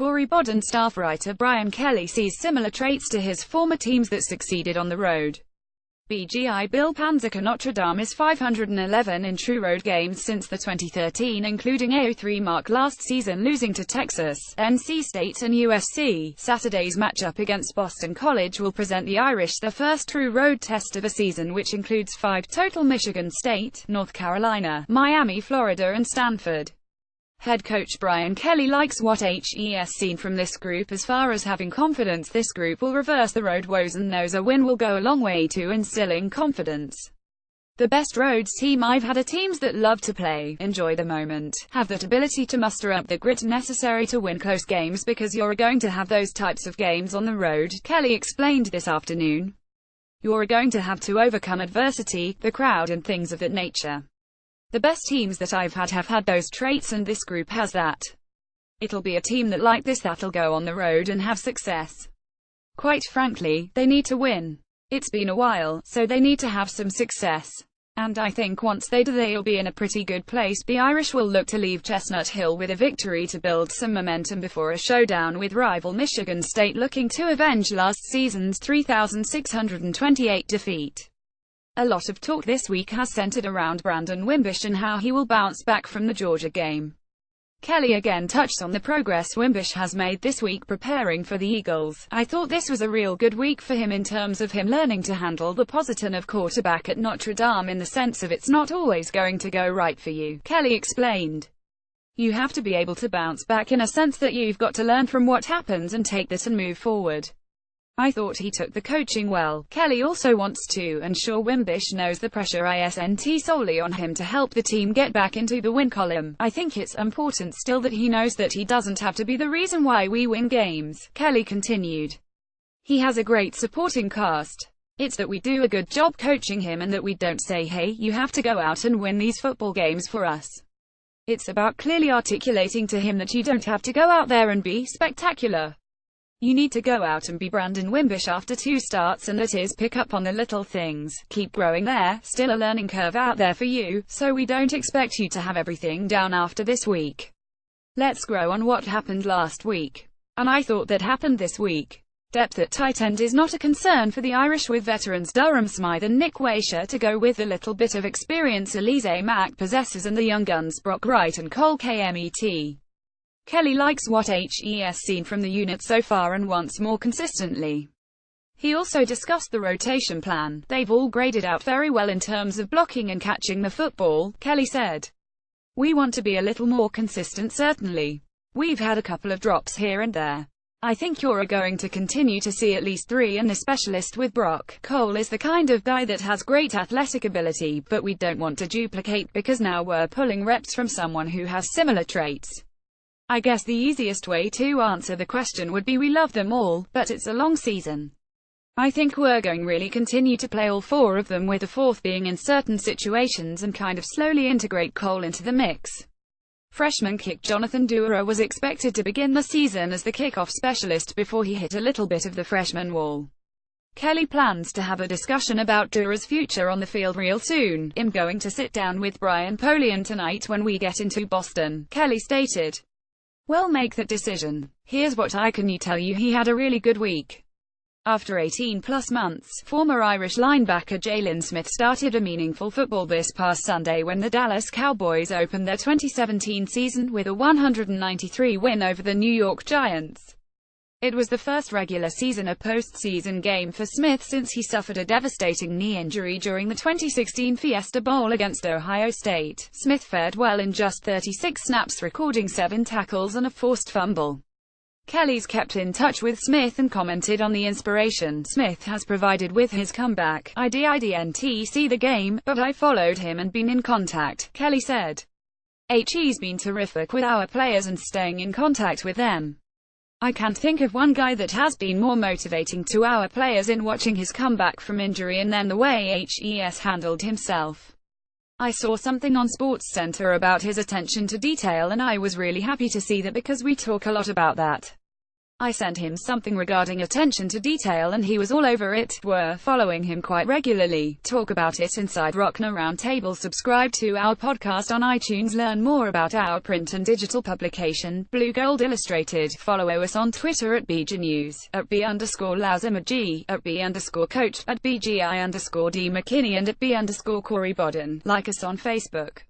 Corey Bod and staff writer Brian Kelly sees similar traits to his former teams that succeeded on the road. BGI Bill Panzer Notre Dame is 511 in true road games since the 2013, including a 0-3 mark last season, losing to Texas, NC State and USC. Saturday's matchup against Boston College will present the Irish their first true road test of the season, which includes 5 total: Michigan State, North Carolina, Miami, Florida and Stanford. Head coach Brian Kelly likes what he's seen from this group as far as having confidence this group will reverse the road woes and knows a win will go a long way to instilling confidence. The best roads team I've had are teams that love to play, enjoy the moment, have that ability to muster up the grit necessary to win close games, because you're going to have those types of games on the road, Kelly explained this afternoon. You're going to have to overcome adversity, the crowd and things of that nature. The best teams that I've had have had those traits, and this group has that. It'll be a team that like this that'll go on the road and have success. Quite frankly, they need to win. It's been a while, so they need to have some success. And I think once they do, they'll be in a pretty good place. The Irish will look to leave Chestnut Hill with a victory to build some momentum before a showdown with rival Michigan State, looking to avenge last season's 3,628 defeat. A lot of talk this week has centered around Brandon Wimbish and how he will bounce back from the Georgia game. Kelly again touched on the progress Wimbish has made this week preparing for the Eagles. I thought this was a real good week for him in terms of him learning to handle the position of quarterback at Notre Dame, in the sense of it's not always going to go right for you, Kelly explained. You have to be able to bounce back, in a sense that you've got to learn from what happens and take this and move forward. I thought he took the coaching well. Kelly also wants to ensure Wimbish knows the pressure isn't solely on him to help the team get back into the win column. I think it's important still that he knows that he doesn't have to be the reason why we win games, Kelly continued. He has a great supporting cast. It's that we do a good job coaching him and that we don't say, hey, you have to go out and win these football games for us. It's about clearly articulating to him that you don't have to go out there and be spectacular. You need to go out and be Brandon Wimbish after 2 starts, and that is pick up on the little things, keep growing there, still a learning curve out there for you, so we don't expect you to have everything down after this week. Let's grow on what happened last week. And I thought that happened this week. Depth at tight end is not a concern for the Irish, with veterans Durham Smythe and Nick Weisha to go with the little bit of experience Elise Mack possesses, and the young guns Brock Wright and Cole Kmet. Kelly likes what he's seen from the unit so far and wants more consistently. He also discussed the rotation plan. They've all graded out very well in terms of blocking and catching the football, Kelly said. We want to be a little more consistent, certainly. We've had a couple of drops here and there. I think you're going to continue to see at least 3, and a specialist with Brock. Cole is the kind of guy that has great athletic ability, but we don't want to duplicate, because now we're pulling reps from someone who has similar traits. I guess the easiest way to answer the question would be we love them all, but it's a long season. I think we're going really continue to play all 4 of them, with the 4th being in certain situations, and kind of slowly integrate Cole into the mix. Freshman kick Jonathan Dura was expected to begin the season as the kickoff specialist before he hit a little bit of the freshman wall. Kelly plans to have a discussion about Dura's future on the field real soon. I'm going to sit down with Brian Polian tonight when we get into Boston, Kelly stated. We'll make that decision. Here's what I can tell you: he had a really good week. After 18+ months, former Irish linebacker Jalen Smith started a meaningful football this past Sunday when the Dallas Cowboys opened their 2017 season with a 193 win over the New York Giants. It was the first regular season or postseason game for Smith since he suffered a devastating knee injury during the 2016 Fiesta Bowl against Ohio State. Smith fared well in just 36 snaps, recording 7 tackles and a forced fumble. Kelly's kept in touch with Smith and commented on the inspiration Smith has provided with his comeback. I didn't see the game, but I followed him and been in contact, Kelly said. He's been terrific with our players and staying in contact with them. I can't think of one guy that has been more motivating to our players in watching his comeback from injury and then the way he's handled himself. I saw something on SportsCenter about his attention to detail and I was really happy to see that because we talk a lot about that. I sent him something regarding attention to detail and he was all over it. We're following him quite regularly. Talk about it inside Rockner Roundtable. Subscribe to our podcast on iTunes. Learn more about our print and digital publication, Blue Gold Illustrated. Follow us on Twitter at BGNews, at B_Lauzimag, at B_Coach, at BGI_D McKinney, and at B_Corey Bodden. Like us on Facebook.